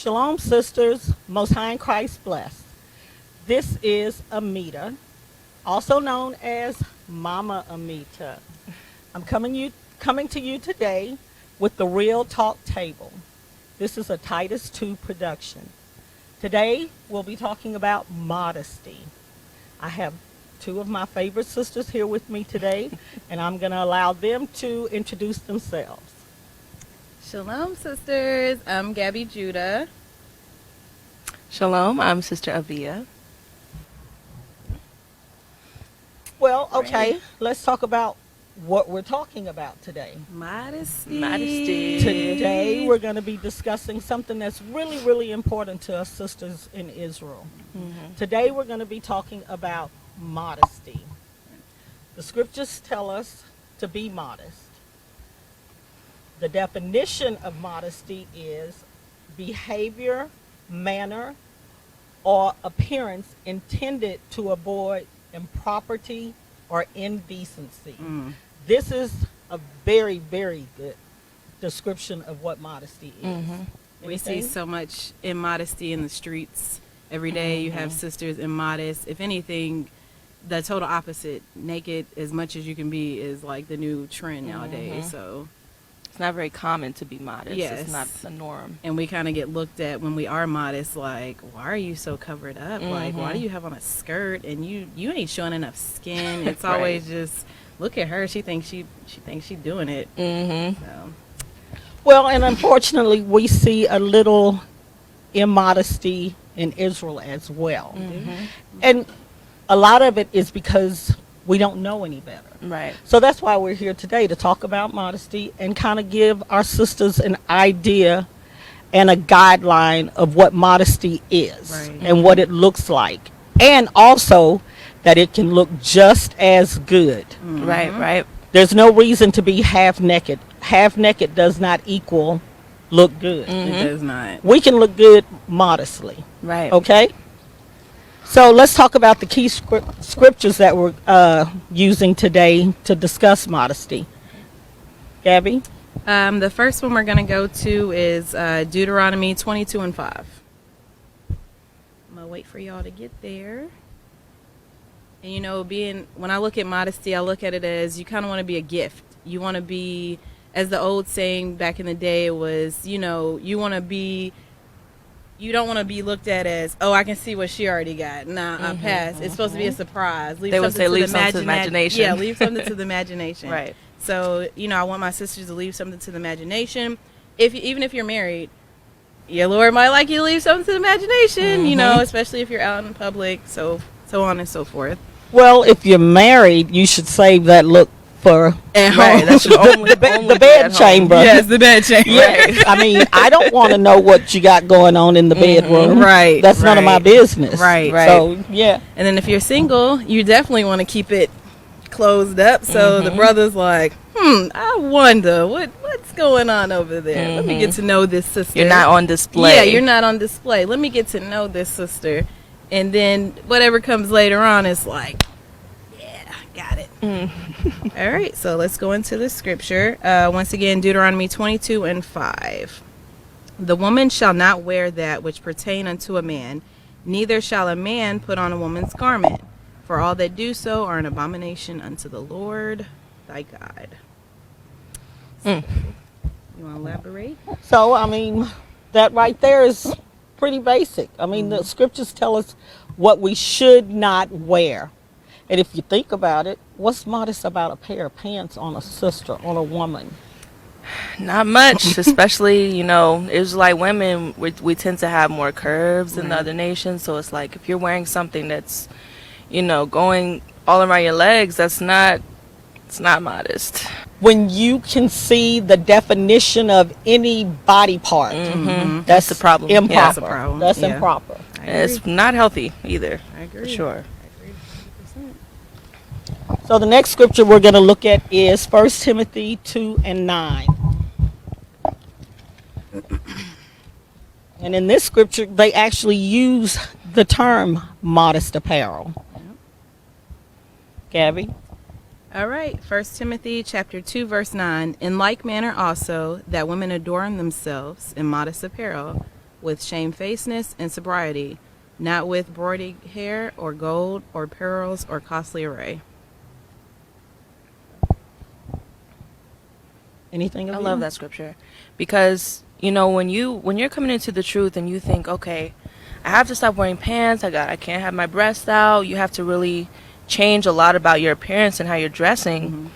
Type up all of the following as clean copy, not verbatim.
Shalom, sisters. Most High in Christ bless. This is Amita, also known as Mama Amita. I'm coming to you today with the Real Talk Table. This is a Titus 2 production. Today, we'll be talking about modesty. I have two of my favorite sisters here with me today, and I'm going to allow them to introduce themselves. Shalom, sisters. I'm Gabby Judah. Shalom, I'm Sister Aviyah. Well, okay, let's talk about what we're talking about today. Modesty. Today, we're going to be discussing something that's really, really important to us sisters in Israel. Mm-hmm. Today, we're going to be talking about modesty. The scriptures tell us to be modest. The definition of modesty is behavior, manner, or appearance intended to avoid impropriety or indecency. This is a very, very good description of what modesty is. Mm-hmm. We see so much immodesty in the streets. Every day you have sisters immodest. If anything, the total opposite. Naked as much as you can be is like the new trend nowadays. So It's not very common to be modest. Yes. It's not the norm. and we kind of get looked at when we are modest, like, why are you so covered up? Like, why do you have on a skirt and you ain't showing enough skin? It's Right. always just, look at her. She thinks she's doing it. Mm-hmm. So, Well, and unfortunately, we see a little immodesty in Israel as well. And a lot of it is because we don't know any better. Right. So that's why we're here today, to talk about modesty and kind of give our sisters an idea and a guideline of what modesty is Right. and what it looks like. And also that it can look just as good. Right. There's no reason to be half naked. Half naked does not equal look good. it does not. We can look good modestly. Right. Okay? So let's talk about the key scriptures that we're using today to discuss modesty. Gabby? The first one we're going to go to is Deuteronomy 22 and 5. I'm going to wait for y'all to get there. And, you know, when I look at modesty, I look at it as you kind of want to be a gift. You want to be, as the old saying back in the day, it was, you know, you don't want to be looked at as, oh, I can see what she already got. Nah, I passed. It's supposed to be a surprise. They would say leave something to the imagination. Yeah, leave something to the imagination. Right. So, you know, I want my sisters to leave something to the imagination. Even if you're married, your Lord might like you to leave something to the imagination, you know, especially if you're out in public, so on and so forth. Well, if you're married, you should save that look for At Right. home. That should only the be bed at home. chamber. Yes, the bed chamber. Yes. I mean, I don't want to know what you got going on in the bedroom. Right, That's none of my right. business. Right. So, yeah. And then if you're single, you definitely want to keep it closed up. So the brother's like, I wonder what's going on over there. Let me get to know this sister. You're not on display. Yeah, you're not on display. Let me get to know this sister. And then whatever comes later on is like, yeah, got it. All right, so let's go into the scripture. Once again, Deuteronomy 22 and 5. The woman shall not wear that which pertain unto a man, neither shall a man put on a woman's garment. For all that do so are an abomination unto the Lord thy God. So, you want to elaborate? So, I mean, that right there is pretty basic. I mean, the scriptures tell us what we should not wear. And if you think about it, what's modest about a pair of pants on a sister, on a woman? Not much, especially, you know, Israelite women, we tend to have more curves than the other nations. So it's like if you're wearing something that's, you know, going all around your legs, it's not modest. When you can see the definition of any body part, that's the problem. Improper. Yeah. That's a problem. That's Yeah. improper. I agree. It's not healthy either. I agree. For sure. I agree 100%. So the next scripture we're going to look at is 1 Timothy 2 and 9. And in this scripture, they actually use the term modest apparel. Gabby? All right, 1 Timothy chapter 2, verse 9. In like manner also, that women adorn themselves in modest apparel, with shamefacedness and sobriety, not with broidered hair or gold or pearls or costly array. Anything? I love that scripture because when you're coming into the truth and you think, okay, I have to stop wearing pants. I can't have my breasts out. You have to really change a lot about your appearance and how you're dressing. Mm-hmm.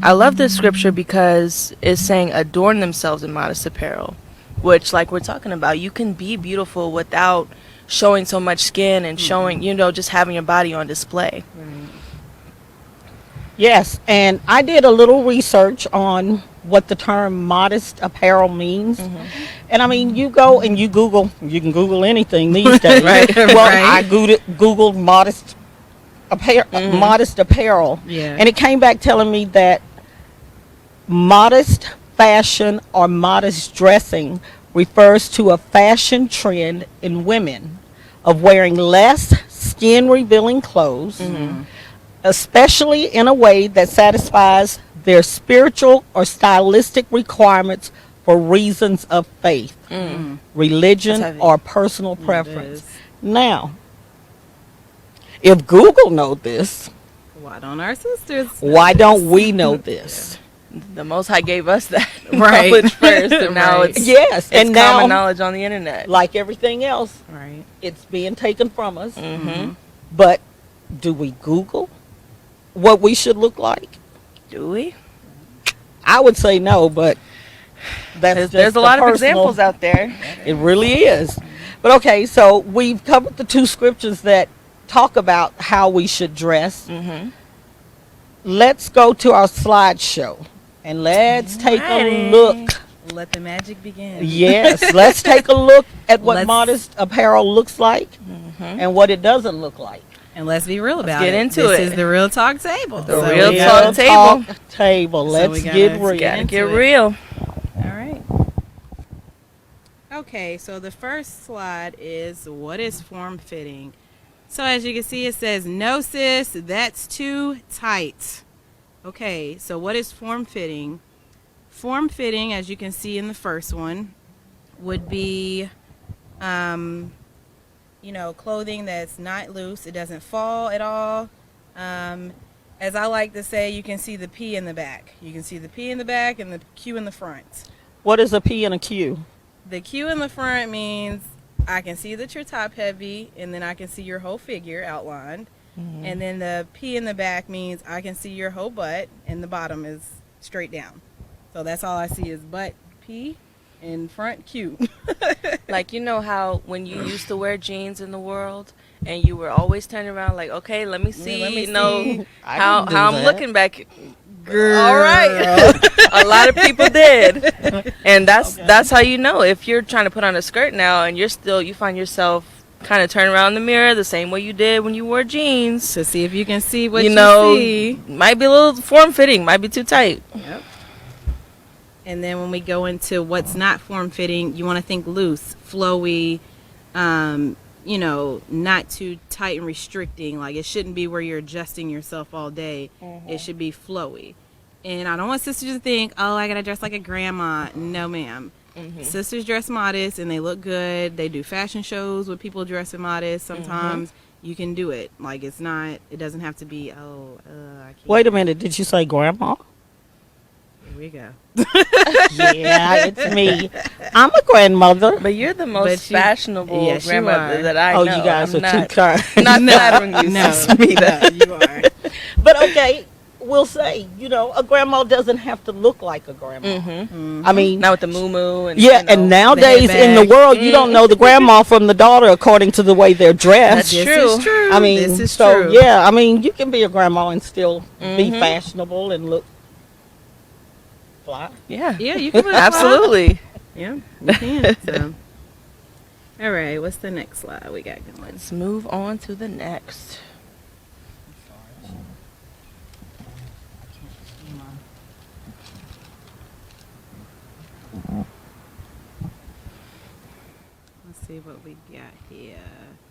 I love this scripture because it's saying adorn themselves in modest apparel, which, like we're talking about, you can be beautiful without showing so much skin and showing, just having your body on display. Right. Yes, and I did a little research on what the term modest apparel means. Mm-hmm. And I mean, you go and you can Google anything these days. Right. Well, right. I Googled modest apparel. Yeah. And it came back telling me that modest fashion or modest dressing refers to a fashion trend in women of wearing less skin revealing clothes, especially in a way that satisfies their spiritual or stylistic requirements for reasons of faith, religion, or personal preference. Now, if Google knows this, why don't our sisters? Why don't we know this? The Most High gave us that right. knowledge first, and now right. it's and common knowledge on the internet. Like everything else, right? It's being taken from us. Mm-hmm. But do we Google what we should look like? Do we? I would say no, but there's a lot of examples out there. It really is. But okay, so we've covered the two scriptures that talk about how we should dress. Mm-hmm. Let's go to our slideshow and let's take a look. Let the magic begin. Yes, let's take a look at what modest apparel looks like and what it doesn't look like. And let's be real about it. Get into this it. This is the Real Talk Table. The Real Talk Table. Let's get real. Get real. All right. Okay, so the first slide is what is form-fitting. So as you can see, it says, no, sis, that's too tight. Okay, so what is form-fitting? Form-fitting, as you can see in the first one, would be, clothing that's not loose. It doesn't fall at all. As I like to say, you can see the P in the back. You can see the P in the back and the Q in the front. What is a P and a Q? The Q in the front means I can see that you're top heavy, and then I can see your whole figure outlined. Mm-hmm. And then the P in the back means I can see your whole butt, and the bottom is straight down. So that's all I see is butt, P, and front, Q. Like, how when you used to wear jeans in the world, and you were always turning around like, okay, let me see, how I'm looking back. Girl. All right. A lot of people did. And that's how you know if you're trying to put on a skirt now and you find yourself kind of turning around in the mirror the same way you did when you wore jeans to see if you can see what you see. Might be a little form-fitting, might be too tight. Yep. And then when we go into what's not form-fitting, you want to think loose, flowy, not too tight and restricting. Like, it shouldn't be where you're adjusting yourself all day. Mm-hmm. It should be flowy. And I don't want sisters to think, oh, I gotta dress like a grandma. No, ma'am. Mm-hmm. Sisters dress modest and they look good. They do fashion shows with people dressing modest. Sometimes you can do it. Like, it doesn't have to be, I can't. Wait a minute, did you say grandma? Here we go. Yeah, it's me. I'm a grandmother. But you're the most fashionable grandmother that I know. Oh, you guys are too kind. Not flattering you. No, you are. But okay, we'll say, a grandma doesn't have to look like a grandma. Mm-hmm. Mm-hmm. I mean, not with the moo-moo. And, and nowadays in the world, you don't know the grandma from the daughter according to the way they're dressed. That's true. True. I mean, this is true. Yeah, I mean, you can be a grandma and still be fashionable and look fly. Yeah, you can look absolutely. Yeah, you can. So. All right, what's the next slide we got going? Let's move on to the next. Let's see what we got here.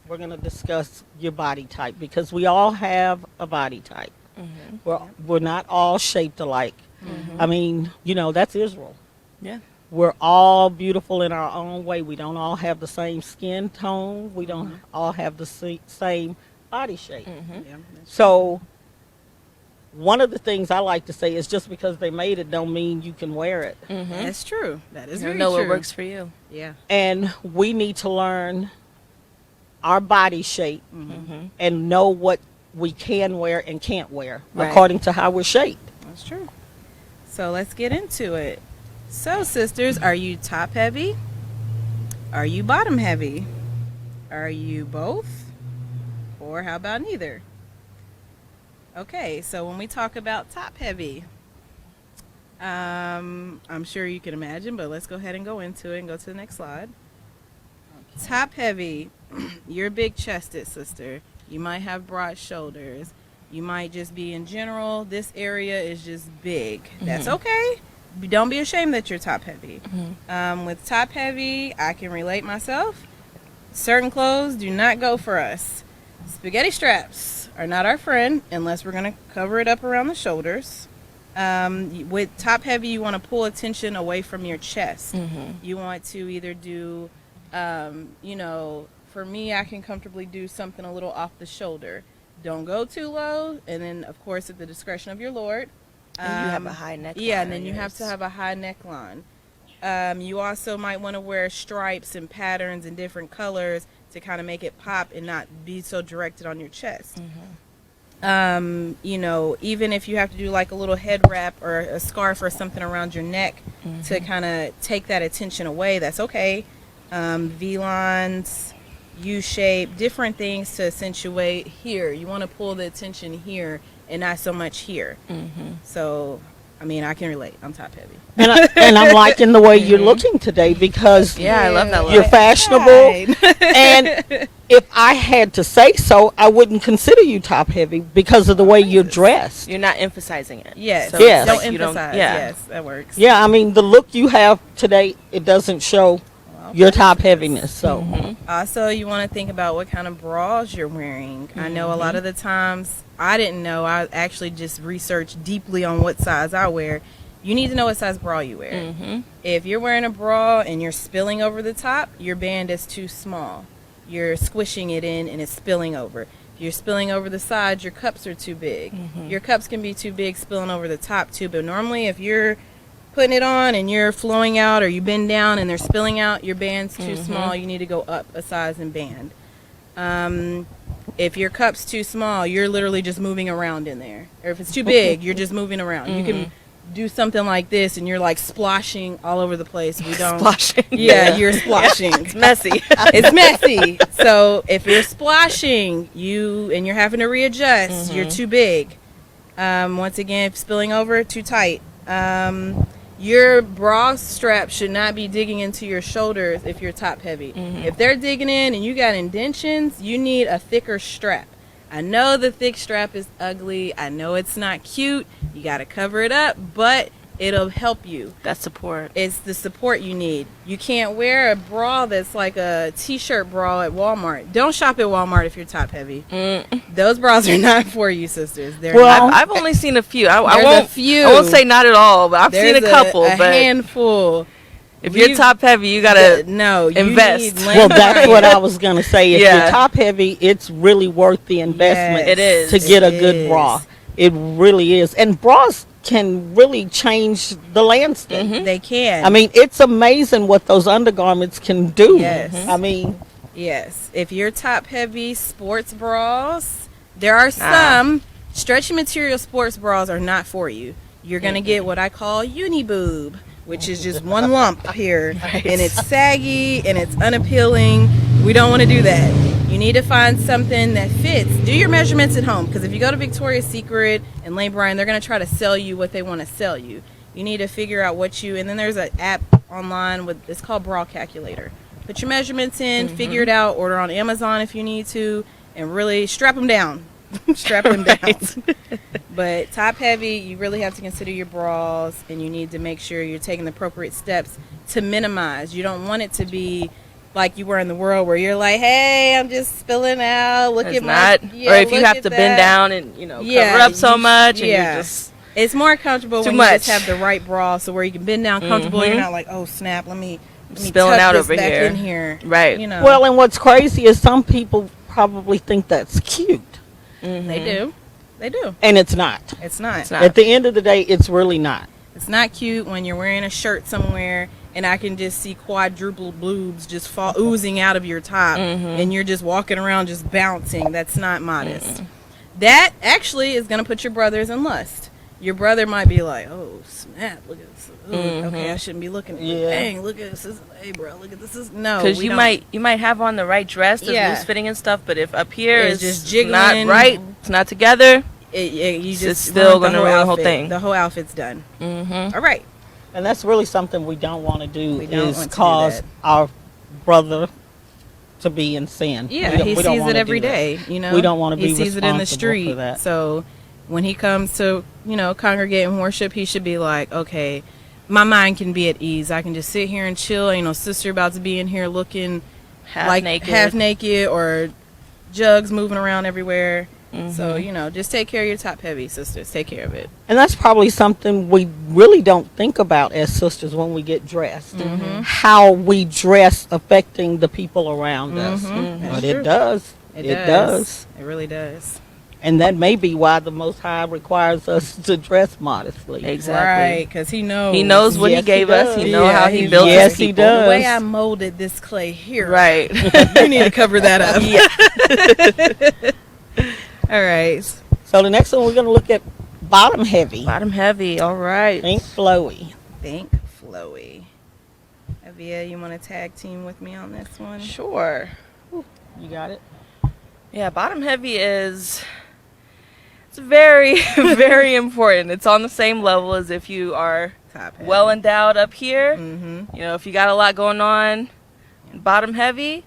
We're going to discuss your body type because we all have a body type. Mm-hmm. We're not all shaped alike. Mm-hmm. I mean, that's Israel. Yeah. We're all beautiful in our own way. We don't all have the same skin tone. We don't all have the same body shape. Yeah, So one of the things I like to say is just because they made it don't mean you can wear it. that's true. That is You very know true. what works for you. Yeah. And we need to learn our body shape and know what we can wear and can't wear Right. according to how we're shaped. That's true. So let's get into it. So, sisters, are you top heavy? Are you bottom heavy? Are you both? Or how about neither? Okay, so when we talk about top heavy, I'm sure you can imagine, but let's go ahead and go into it and go to the next slide. Top heavy, you're big chested, sister. You might have broad shoulders. You might just be in general, this area is just big. That's okay. Don't be ashamed that you're top heavy. With top heavy, I can relate myself. Certain clothes do not go for us. Spaghetti straps are not our friend unless we're going to cover it up around the shoulders. With top heavy, you want to pull attention away from your chest. You want to either do, for me, I can comfortably do something a little off the shoulder. Don't go too low, and then, of course, at the discretion of your Lord. And you have a high neckline. Yeah, and then you have to have a high neckline. You also might want to wear stripes and patterns and different colors to kind of make it pop and not be so directed on your chest. Even if you have to do like a little head wrap or a scarf or something around your neck to kind of take that attention away, that's okay. V-lines, U-shape, different things to accentuate here. You want to pull the attention here and not so much here. So, I can relate. I'm top heavy. And I'm liking the way you're looking today because Yeah, I love that look. you're fashionable. And if I had to say so, I wouldn't consider you top heavy because of the way you're dressed. You're not emphasizing it. Yes. So Yes. it's Don't like you emphasize. yeah. Yes, that works. Yeah, the look you have today, it doesn't show your top heaviness. So Also, you want to think about what kind of bras you're wearing. I know a lot of the times, I didn't know. I actually just researched deeply on what size I wear. You need to know what size bra you wear. If you're wearing a bra and you're spilling over the top, your band is too small. You're squishing it in and it's spilling over. If you're spilling over the sides, your cups are too big. Your cups can be too big spilling over the top too, but normally if you're putting it on and you're flowing out or you bend down and they're spilling out, your band's too small. You need to go up a size and band. If your cup's too small, you're literally just moving around in there. Or if it's too big, you're just moving around. You can do something like this and you're like sploshing all over the place. We don't. Splashing. Yeah, you're splashing. It's messy. It's messy. So if you're splashing, and you're having to readjust, you're too big. Once again, if spilling over, too tight. Your bra strap should not be digging into your shoulders if you're top heavy. If they're digging in and you got indentions, you need a thicker strap. I know the thick strap is ugly. I know it's not cute. You got to cover it up, but it'll help you. That's support. It's the support you need. You can't wear a bra that's like a t-shirt bra at Walmart. Don't shop at Walmart if you're top heavy. Those bras are not for you, sisters. They're Well, not. I've only seen a few. I There's won't. a few. I won't say not at all, but I've There's seen a couple. a but handful. if you're top heavy, you gotta invest. well, that's what I was going to say. If Yeah. you're top heavy, it's really worth the investment Yes, It is. to get a it good is. bra. It really is. And bras can really change the landscape. They can. It's amazing what those undergarments can do. Yes. Yes. If you're top heavy sports bras, there are some stretchy material sports bras are not for you. You're going to get what I call uni boob, which is just one lump here, and it's saggy and it's unappealing. We don't want to do that. You need to find something that fits. Do your measurements at home, because if you go to Victoria's Secret and Lane Bryant, they're going to try to sell you what they want to sell you. You need to figure out and then there's an app online it's called Bra Calculator. Put your measurements in, figure it out, order on Amazon if you need to, and really strap them down. Strap them down. But top heavy, you really have to consider your bras, and you need to make sure you're taking the appropriate steps to minimize. You don't want it to be like you were in the world where you're like, hey, I'm just spilling out. Look It's at my not. Or if you have to bend down and cover up so much, and you're just It's more comfortable Too when much. you just have the right bra, so where you can bend down comfortable. You're not like, oh snap, let me Spilling tuck out this over back here. in here. Right. You know. Well, and what's crazy is some people probably think that's cute, they do. They do. and it's not. It's not. It's not. At the end of the day, it's really not. It's not cute when you're wearing a shirt somewhere and I can just see quadruple boobs just fall oozing out of your top and you're just walking around just bouncing. That's not modest. That actually is going to put your brothers in lust. Your brother might be like, oh, snap, look at this. Ooh, okay, I shouldn't be looking at this. Yeah. Dang, look at this. Hey, bro, look at this. No, Because we you don't. might have on the right dress that's Yeah. loose fitting and stuff, but if up here It's it's just jiggling. not right, it's not together. You It's just still ruined gonna ruin the whole outfit. thing. The whole outfit's done. Mm-hmm. All right. And that's really something we don't want to do, We don't is want to do cause that. our brother to be in sin. Yeah, We don't- he we don't sees it wanna every do that. day. You know, We don't wanna be He sees it in the responsible street. for that. So when he comes to congregate and worship, he should be like, okay, my mind can be at ease. I can just sit here and chill. Ain't no sister about to be in here looking Half naked. or jugs moving around everywhere. Mm-hmm. So just take care of your top heavy, sisters. Take care of it. And that's probably something we really don't think about as sisters when we get dressed. How we dress affecting the people around us. That's But true. it does. It does. It really does. And that may be why the Most High requires us to dress modestly. Exactly. Right, because he knows. He knows what Yes, he gave he us. does. He knows Yeah, how he he built Yes, his he people. does. The way I molded this clay here. Right. You need to cover that up. All right. So the next one we're going to look at bottom heavy. Bottom heavy. All right. Think flowy. Think flowy. Aviyah, you want to tag team with me on this one? Sure. You got it? Yeah, bottom heavy it's very, very important. It's on the same level as if you are Top heavy. well endowed up here. Mm-hmm. If you got a lot going on, bottom heavy,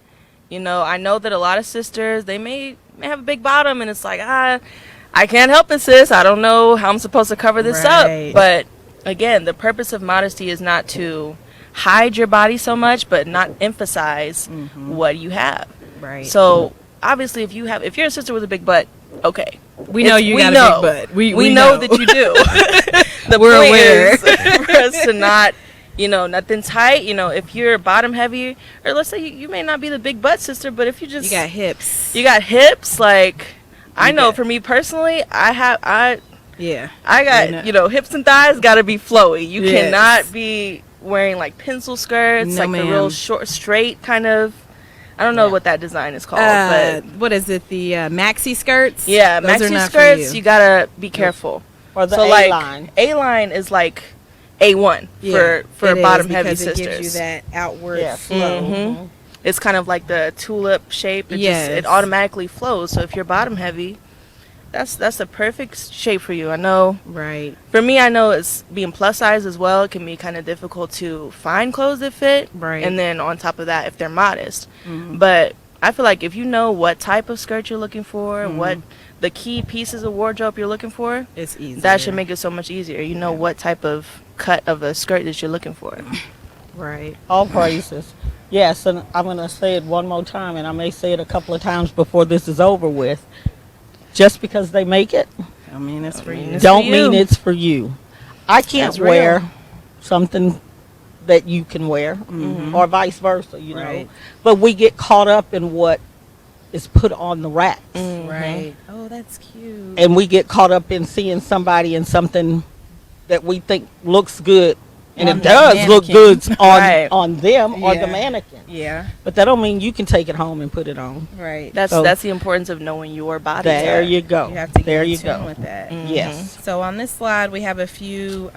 I know that a lot of sisters, they may have a big bottom and it's like, I can't help it, sis. I don't know how I'm supposed to cover this Right. up. But again, the purpose of modesty is not to hide your body so much, but not emphasize what you have. Right. So obviously, if you're a sister with a big butt, okay, we know you got a big butt. We know that you do. We're point aware. is for us to not, nothing tight. If you're bottom heavy, or let's say you may not be the big butt sister, but if you just You got hips. you got hips, like I know got- for me personally, I Yeah. got You know. hips and thighs got to be flowy. You Yes. cannot be wearing like pencil skirts, No, like the ma'am. real short, straight kind of. I don't know Yeah. what that design is called, but What is it? The maxi skirts? yeah, Those are maxi not for skirts. You gotta be careful. Or the So A-line. like A-line is like A1 Yeah, for it is, bottom heavy because sisters. it gives you that outward Yeah. flow. Mhm. It's kind of like the tulip shape. Yes. It automatically flows. So if you're bottom heavy, that's the perfect shape for you. I know. Right. For me, I know it's being plus size as well. It can be kind of difficult to find clothes that fit. Right. And then on top of that, if they're modest. Mhm. But I feel like if you know what type of skirt you're looking for, Mm-hmm. what the key pieces of wardrobe you're looking for, It's easy. that should make it so much easier. You know what type of cut of a skirt that you're looking for. Right. All praises. Yes, and I'm going to say it one more time, and I may say it a couple of times before this is over with. Just because they make it, I mean, it's for you. It's don't for mean you. it's for you. I can't That's real. wear something that you can wear, or vice versa, Right. But we get caught up in what is put on the racks. Right. Oh, that's cute. And we get caught up in seeing somebody in something that we think looks good, and On it the does look mannequin. good on Right. on them or Yeah. the mannequin. Yeah. But that don't mean you can take it home and put it on. Right. That's So- the importance of knowing your body. There type. you go. You have to get there in you tune go. with that. Yes. So on this slide, we have a few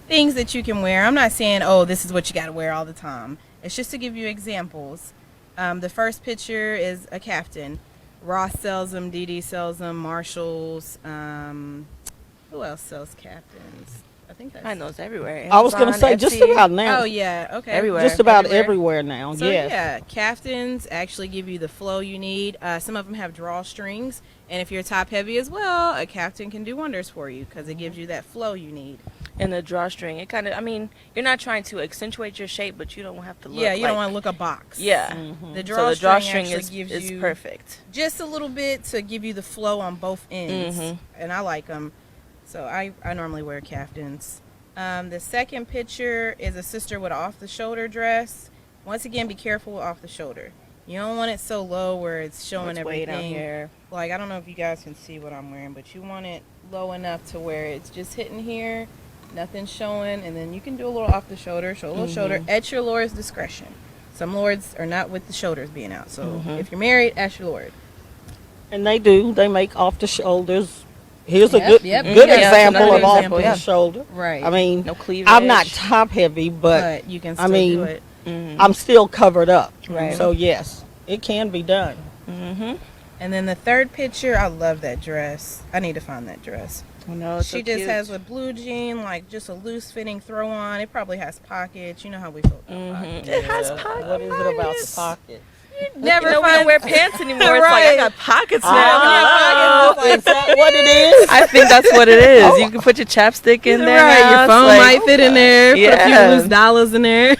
things that you can wear. I'm not saying, oh, this is what you got to wear all the time. It's just to give you examples. The first picture is a caftan. Ross sells them, DD sells them, Marshalls. Who else sells caftans? I think that's... I know it's everywhere. I was going to Amazon, say just Etsy. about now. Oh, yeah. Okay. Everywhere. Just about everywhere now. So yes. yeah, caftans actually give you the flow you need. Some of them have drawstrings, and if you're top heavy as well, a caftan can do wonders for you because it gives you that flow you need. And the drawstring, it kind of, I mean, you're not trying to accentuate your shape, but you don't have to look Yeah, you like, don't want to look a box. Yeah. The So the drawstring drawstring actually is gives you perfect. just a little bit to give you the flow on both ends, and I like them. So I normally wear caftans. The second picture is a sister with an off-the-shoulder dress. Once again, be careful with off-the-shoulder. You don't want it so low where it's showing It's way everything. down here. Like, I don't know if you guys can see what I'm wearing, but you want it low enough to where it's just hitting here, nothing's showing, and then you can do a little off-the-shoulder, show a little shoulder, at your Lord's discretion. Some lords are not with the shoulders being out, so if you're married, ask your Lord. And they do. They make off the shoulders. Here's a Yep, good yep. good Yeah, example another of off example, the yeah. shoulder. Right. I mean, No cleavage. I'm not top heavy, but you can I still mean, do it. I'm still covered up. Right. So yes, it can be done. And then the third picture, I love that dress. I need to find that dress. No, She just has a blue jean, like just a loose fitting throw on. It probably has pockets. You know how we feel about pockets. It has pockets. What is it about the pocket? Never You know, we find don't wear pants anymore. It's like I Right. got pockets now. Oh, is that what it is? I think that's what it is. You can put your chapstick in there. Right, now. your It's phone like, might fit in there. Put a Yeah. few loose dollars in there.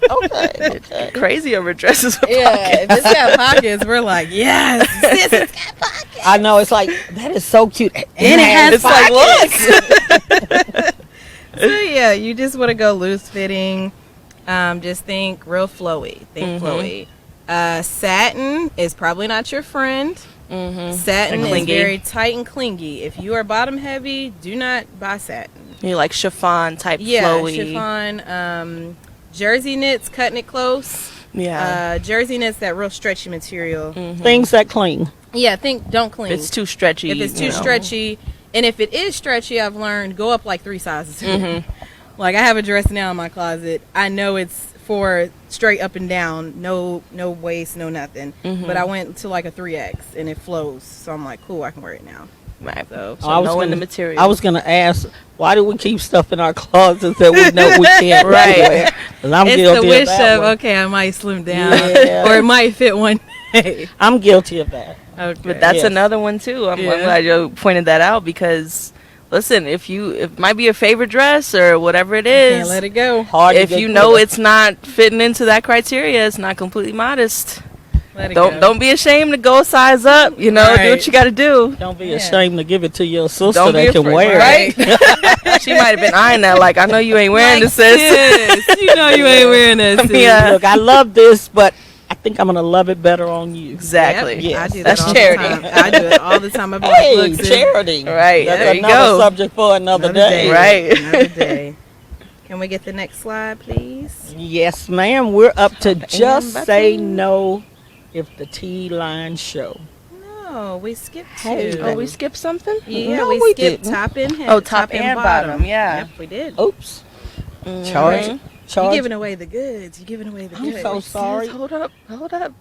Okay. crazy over dresses with Yeah, pockets. if it's got pockets, we're like, yes, sis, it's got pockets. I know, it's like, that is so cute. And it has It's like, look. So yeah, you just want to go loose fitting. Just think real flowy. Think flowy. Satin is probably not your friend. Satin And is clingy. very tight and clingy. If you are bottom heavy, do not buy satin. You like chiffon type Yeah, flowy. chiffon, jersey knits, cutting it close. Yeah. Jersey knits, that real stretchy material. things that cling. Yeah, don't cling. If it's too stretchy. If it's too you know. stretchy, and if it is stretchy, I've learned go up like 3 sizes. Like I have a dress now in my closet. I know it's for straight up and down, no waist, no nothing. But I went to like a 3X and it flows, so I'm like, cool, I can wear it now. Right. So knowing the material. I was going to ask, why do we keep stuff in our closets that we know we can't Right. wear? 'Cause I'm it's guilty the of wish that of one. okay, I might slim down, Yeah. or it might fit one day. I'm guilty of that. Okay. But that's Yes. another one too. I'm Yeah. glad you pointed that out because, listen, if it might be your favorite dress or whatever it Can't is, let it go. Hard to if get you rid know of. it's not fitting into that criteria, it's not completely modest. Let it go. Don't be ashamed to go a size up. You know, do Right. what you got to do. Don't be Yeah. ashamed to give it to your sister Don't be that can afraid, wear right? it. She might have been eyeing that, like, I know you ain't wearing this, sis. Sis, you know you ain't wearing this. sis. Yeah. Look, I love this, but I think I'm going to love it better on you. Exactly. Yep, Yes. I do that That's all charity. The time. I do it all the time. I be Hey, like, look, sis, charity. Right, That's there you another go. subject for another another day. Right. Another day. Can we get the next slide, please? Yes, ma'am. We're up to just button. say no if the T-line show. No, we skipped Hey. two. Oh, we skipped something? Yeah, No, we we skipped didn't. top and Oh, top and bottom, yeah. Yep, we did. Oops. Charge. You're Charge. giving away the goods. You're giving away the I'm goods. so sorry. Hold up.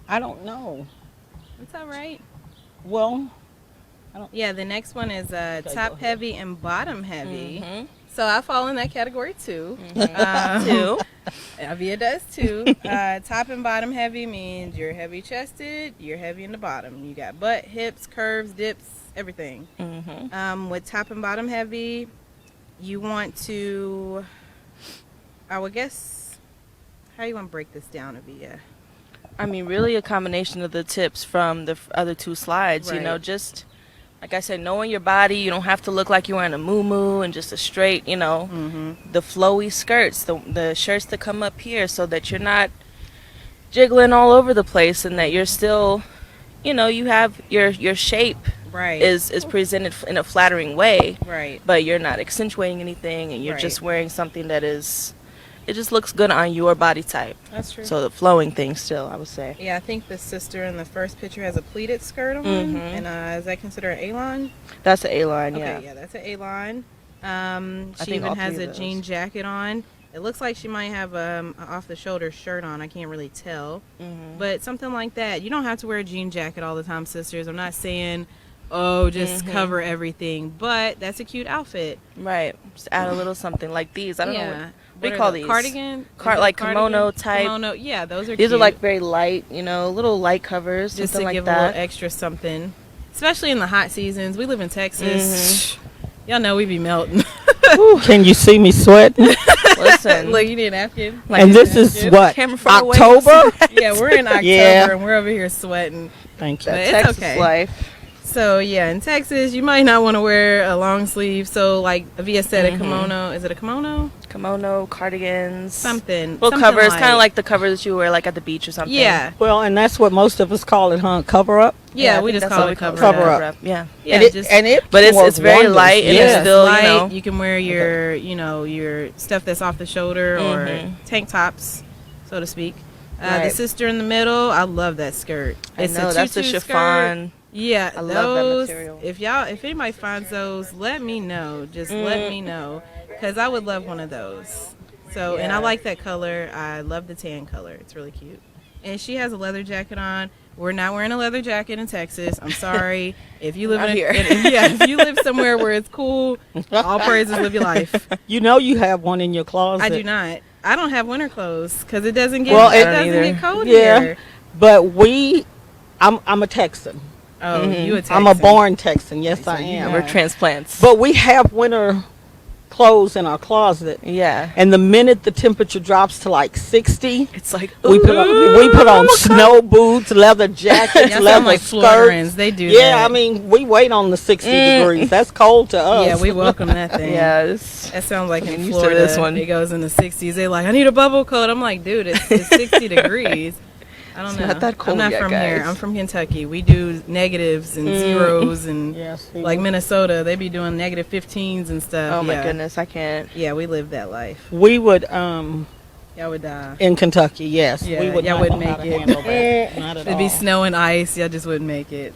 I don't know. It's all right. Well, Yeah, the next one is go top ahead. heavy and bottom heavy. So I fall in that category too. Two. Aviyah does too. Top and bottom heavy means you're heavy chested, you're heavy in the bottom. You got butt, hips, curves, dips, everything. With top and bottom heavy, you want to, I would guess, how you want to break this down, Aviyah? I mean, really a combination of the tips from the other two slides. You Right. know, just like I said, knowing your body. You don't have to look like you're wearing a muumuu and just a straight, you know, the flowy skirts, the shirts that come up here so that you're not jiggling all over the place and that you're still, you know, you have your shape Right. is presented in a flattering way, right. but you're not accentuating anything and you're Right. just wearing something that is, it just looks good on your body type. That's true. So the flowing thing still, I would say. Yeah, I think the sister in the first picture has a pleated skirt on, and is that considered an A-line? That's the A-line, yeah. Okay, yeah, that's an A-line. She think even all has three a of jean those. jacket on. It looks like she might have an off-the-shoulder shirt on. I can't really tell, but something like that. You don't have to wear a jean jacket all the time, sisters. I'm not saying, oh, just cover everything, but that's a cute outfit. Right. Just add a little something like these. I don't know what do you are call the- these? Cardigan? Like kimono type. Kimono, yeah, those are These cute. are like very light, you know, little light covers, Just something to like give a little that. extra something, especially in the hot seasons. We live in Texas. Y'all know we be melting. can you see me sweating? Listen, Look, you need a napkin. like And this is what? camera far away. October? Yeah, we're in October Yeah. and we're over here sweating. Thank you. But it's Texas okay. life. So yeah, in Texas, you might not want to wear a long sleeve. So like Aviyah said, a kimono. Is it a kimono? Kimono, cardigans, Something. Well, something covers, like, kind of like the covers that you wear like at the beach or something. Yeah. Well, and that's what most of us call it, huh? Cover up. Yeah, I we think just that's call what it we call cover Cover up. up. Yeah. Yeah, and it, just, and it But it's works very wonders. light and Yeah. it's still, light. you know. You can wear your, you know, your stuff that's off the shoulder or tank tops, so to speak. The Right. sister in the middle, I love that skirt. I It's know, a that's the tutu chiffon. skirt. Yeah, I love that those. material. If anybody finds those, let me know. Just let me know, because I would love one of those. So, and I Yeah. like that color. I love the tan color. It's really cute. And she has a leather jacket on. We're not wearing a leather jacket in Texas. I'm sorry. If you live Not in here. if you live somewhere where it's cool, all praises, live your life. You know you have one in your closet. I do not. I don't have winter clothes because it doesn't get Well, it it- doesn't either. get cold Yeah. here. But I'm a Texan. Oh, you a Texan. I'm a born Texan. Yes, I you am. are. We're transplants. But we have winter clothes in our closet. yeah. And the minute the temperature drops to like 60, It's like, we put on snow boots, leather jackets, Y'all leather sound like skirts. Floridians. They do Yeah, that. I mean, we wait on the 60 degrees. That's cold to us. Yeah, we welcome that thing. yeah, it's, That sounds like in I'm used to Florida. this one. It goes in the 60s. They're like, I need a bubble coat. I'm like, dude, it's 60 degrees. I don't It's know. not that cold I'm not yet, from here. guys. I'm from Kentucky. We do negatives and zeros and Yes, like Minnesota, they be doing negative 15s and stuff. oh my Yeah. goodness, I can't. Yeah, we live that life. we would Y'all would die. in Kentucky. Yes, Yeah, we would y'all not wouldn't know how make to it. handle that. Not at It'd be all. snow and ice. Y'all just wouldn't make it.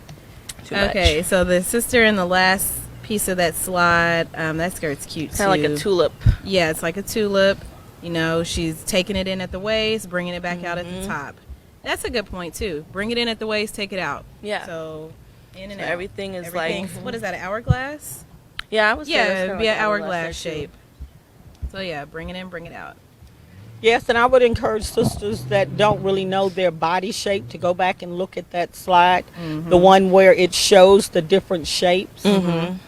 Too much. Okay, so the sister in the last piece of that slide, that skirt's cute too. Kind of like a tulip. Yeah, it's like a tulip. You know, she's taking it in at the waist, bringing it back out at the top. That's a good point too. Bring it in at the waist, take it out. Yeah. So in and So out. everything is Everything's- like, what is that? An hourglass? yeah, I would say Yeah, that's it'd kinda be like an hourglass shape, too. shape. So yeah, bring it in, bring it out. Yes, and I would encourage sisters that don't really know their body shape to go back and look at that slide, the one where it shows the different shapes.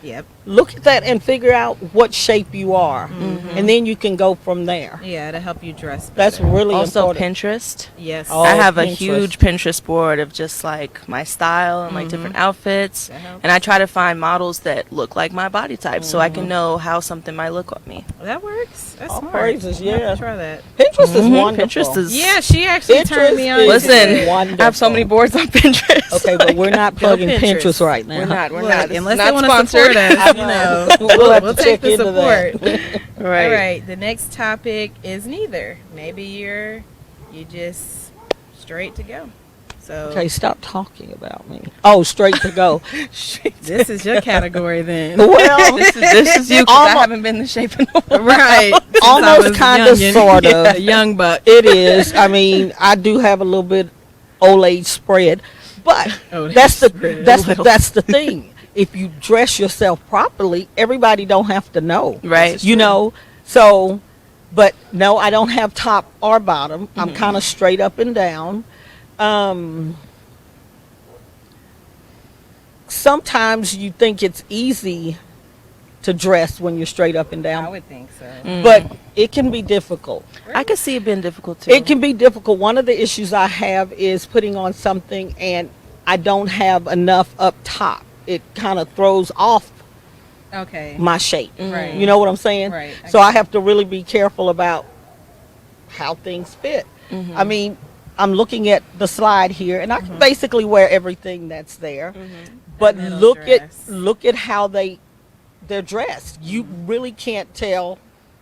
Yep. Look at that and figure out what shape you are, and then you can go from there. Yeah, to help you dress better. That's really Also important. Pinterest. Yes. Oh, I have a Pinterest. huge Pinterest board of just like my style and like different outfits, That helps. and I try to find models that look like my body type, so I can know how something might look on me. That works. That's All smart. praises, I'm gonna have yeah. to try that. Pinterest is wonderful. Pinterest is Yeah, she actually turned me on. Pinterest to is Listen, it. wonderful. I have so many boards on Pinterest. Okay, but we're not plugging Pinterest. Pinterest right now. We're not. We're Look, not. This unless is they not want to sponsored. support us, you know, We'll have we'll to take check the into that. support. Right. All right, the next topic is neither. Maybe you just straight to go. So Okay, stop talking about me. Oh, straight to go. this is your category then. Well, This is you, because I Almo- haven't been in shape in a while. Right. Since I almost was a kind of, youngin'. sort of. Yeah, a young buck. It is. I mean, I do have a little bit old age spread, but Old that's age the spread. that's the thing. If you dress yourself properly, everybody don't have to know. Right. You know. So, but no, I don't have top or bottom. I'm kind of straight up and down. Sometimes you think it's easy to dress when you're straight up and I down, would think so. but it can be difficult. I could see it being difficult too. It can be difficult. One of the issues I have is putting on something and I don't have enough up top. It kind of throws off Okay. my shape. Right. You know what I'm saying? Right. So I have to really be careful about how things fit. I mean, I'm looking at the slide here and I can basically wear everything that's there. But That middle dress. look at how they're dressed. You really can't tell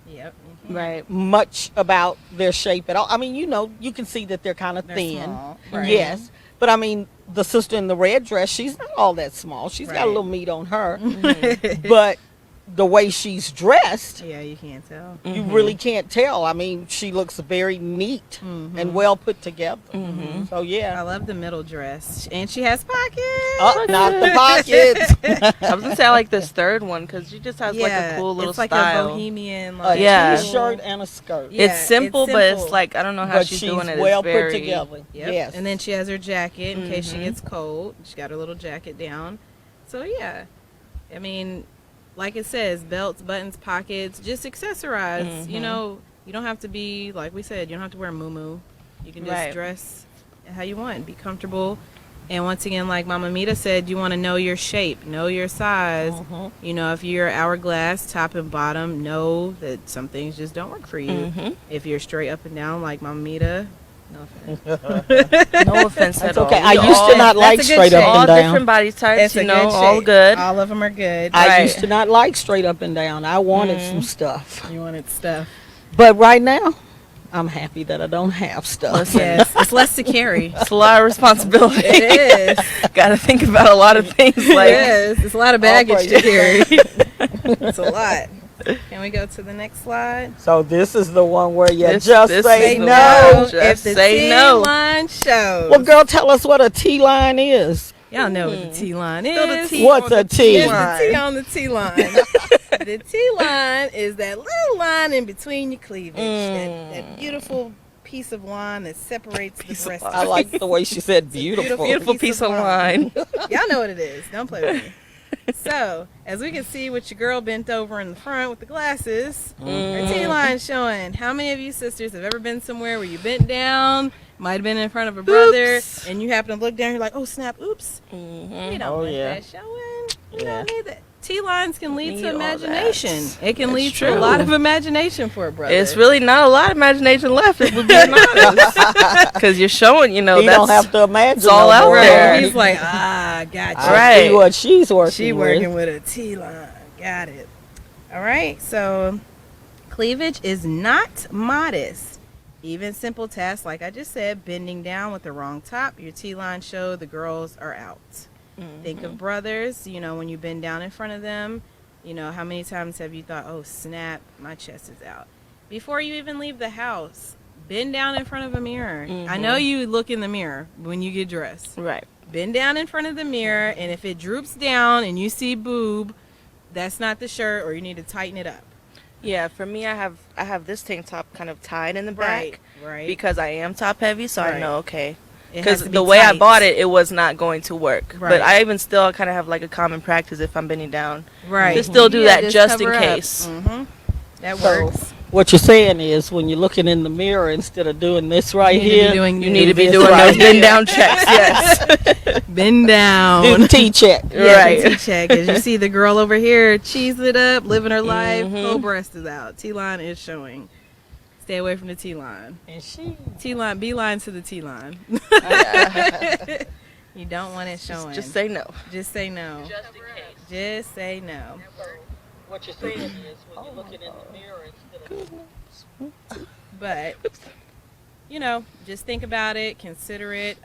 Yep. Right. much about their shape at all. I mean, you know, you can see that they're kind of They're thin. small, right. Yes. But I mean, the sister in the red dress, she's not all that small. She's got a Right. little meat on her. But the way she's dressed, Yeah, you can't tell. you really can't tell. I mean, she looks very neat and well put together. So I yeah. love the middle dress, and she has pockets. Not the pockets. I was gonna say I like this third one because she just has like a cool little it's like style. a bohemian. A Like, Yeah. t-shirt and a skirt. Yeah. It's simple, it's but simple. it's like I don't know how But she's she's doing it. well It's very, put together. Yep. Yes. And then she has her jacket in case she gets cold. She got her little jacket down. So yeah, I mean, like it says, belts, buttons, pockets, just accessorize. You know, you don't have to be, like we said, you don't have to wear a muumuu. You can just Right. dress how you want, be comfortable. And once again, like Mama Amita said, you want to know your shape, know your size. You know, if you're hourglass, top and bottom, know that some things just don't work for you. If you're straight up and down, like Mama Amita, no offense. No offense at That's all. okay. We I used to not like that's a good straight up shape. all and down. different body types, It's a you know, good all shape. good. All of them are good. I Right. used to not like straight up and down. I wanted some stuff. You wanted stuff. But right now, I'm happy that I don't have stuff. Listen, Yes, it's less to carry. it's a lot of responsibility. It is. Got to think about a lot of things. Like, Yes, it's a lot of baggage to carry. It's a lot. Can we go to the next slide? So this is the one where you This- just this say is the no. one. Just if the say no. T-line shows. Well, girl, tell us what a T-line is. Y'all know what the T-line Spill the is. tea What's on a the T? It's line. the T on the T-line. The T-line is that little line in between your cleavage. That beautiful piece of line that separates the breast. I like the way she said beautiful. Beautiful piece of line. Y'all know what it is. Don't play with me. So, as we can see with your girl bent over in the front with the glasses, her T-line showing. How many of you sisters have ever been somewhere where you bent down, might have been in front of a brother, and you happen to look down, you're like, oh snap, oops. You don't Oh, want yeah. that showing. You Yeah. don't need that. T-lines can lead Need to all imagination. that. It can It's lead to true. a lot of imagination for a brother. It's really not a lot of imagination left if we're being honest. Because you're showing, you know, He that's don't have to imagine. it's all no out more. there. He's like, gotcha. I Right. see what she's working She with. working with a T-line. Got it. All right. So cleavage is not modest. Even simple tasks, like I just said, bending down with the wrong top, your T-line show the girls are out. Think of brothers, you know, when you bend down in front of them, you know, how many times have you thought, oh, snap, my chest is out? Before you even leave the house, bend down in front of a mirror. I know you look in the mirror when you get dressed. right. Bend down in front of the mirror, and if it droops down and you see boob, that's not the shirt, or you need to tighten it up. Yeah, for me, I have this tank top kind of tied in the back Right. because I am top heavy, so I Right. know, okay. It has Because to be the way I tight. bought it, it was not going to work. Right. But I even still kind of have like a common practice if I'm bending down. Right. To still do Yeah, that just in cover up. case. That So works. what you're saying is when you're looking in the mirror, instead of doing this right You need to be here, doing- You need to be this doing right those bend here. down checks, yes. Bend down. Do the T-check. Yeah, Right. the T-check. As you see the girl over here, cheese it up, living her life, whole breast is out. T-line is showing. Stay away from the T-line. And she T-line, B-line to the T-line. You don't want it showing. Just say no. Just say no. Just in case. Just say no. what you're saying is when you're looking in the mirror instead of But, you know, just think about it, consider it.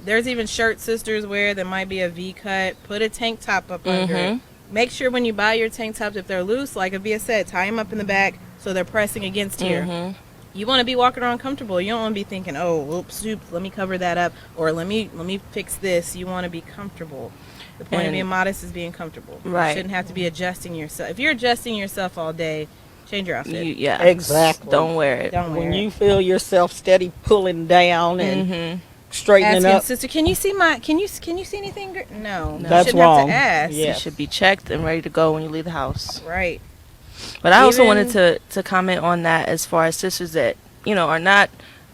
There's even shirts sisters wear that might be a V-cut. Put a tank top up under it. Make sure when you buy your tank tops, if they're loose, like Aviyah said, tie them up in the back so they're pressing against here. You want to be walking around comfortable. You don't want to be thinking, oh, oops, let me cover that up, or let me fix this. You want to be comfortable. The point of And- being modest is being comfortable. Right. You shouldn't have to be adjusting yourself. If you're adjusting yourself all day, change your outfit. Yeah. Exactly. Don't wear it. Don't wear when it. you feel yourself steady pulling down and straightening Asking up. sister, can you see can you see anything? No, That's you shouldn't wrong. have to ask. Yeah. You should be checked and ready to go when you leave the house. Right. But I also Even- wanted to comment on that as far as sisters that, you know, are not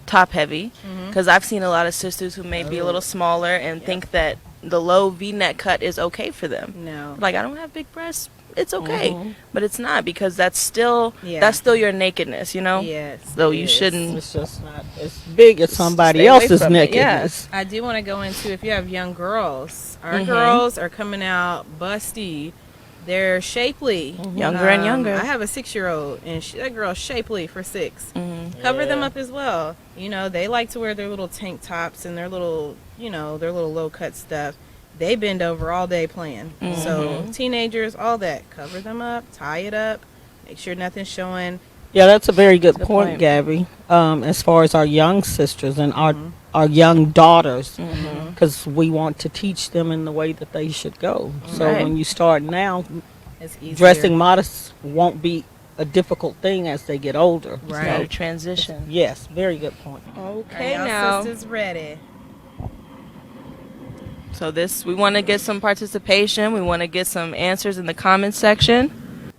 top heavy. Because I've seen a lot of sisters who may be a little smaller and think that the low V-neck cut is okay for them. No. Like, I don't have big breasts. It's okay. But it's not, because that's still Yeah. your nakedness, you know? Yes. So it you is. shouldn't. It's just not as big as somebody Stay away else's from it, nakedness. I do want to go into if you have young girls. Our girls are coming out busty. They're shapely. Younger and younger. I have a 6-year-old, and that girl's shapely for 6. Cover them up as well. You know, they like to wear their little tank tops and their little, their little low cut stuff. They bend over all day playing. So teenagers, all that, cover them up, tie it up, make sure nothing's showing. Yeah, that's a very good Good point, point. Gabby. As far as our young sisters and our young daughters, because we want to teach them in the way that they should go. So Right. when you start now, It's easier. dressing modest won't be a difficult thing as they get older. It's Right. not a transition. Yes, very good point. Okay, Are y'all now. sisters ready? So we want to get some participation. We want to get some answers in the comments section.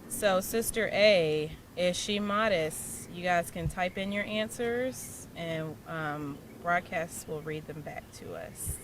So, Sister A, is she modest? You guys can type in your answers, and broadcast will read them back to us.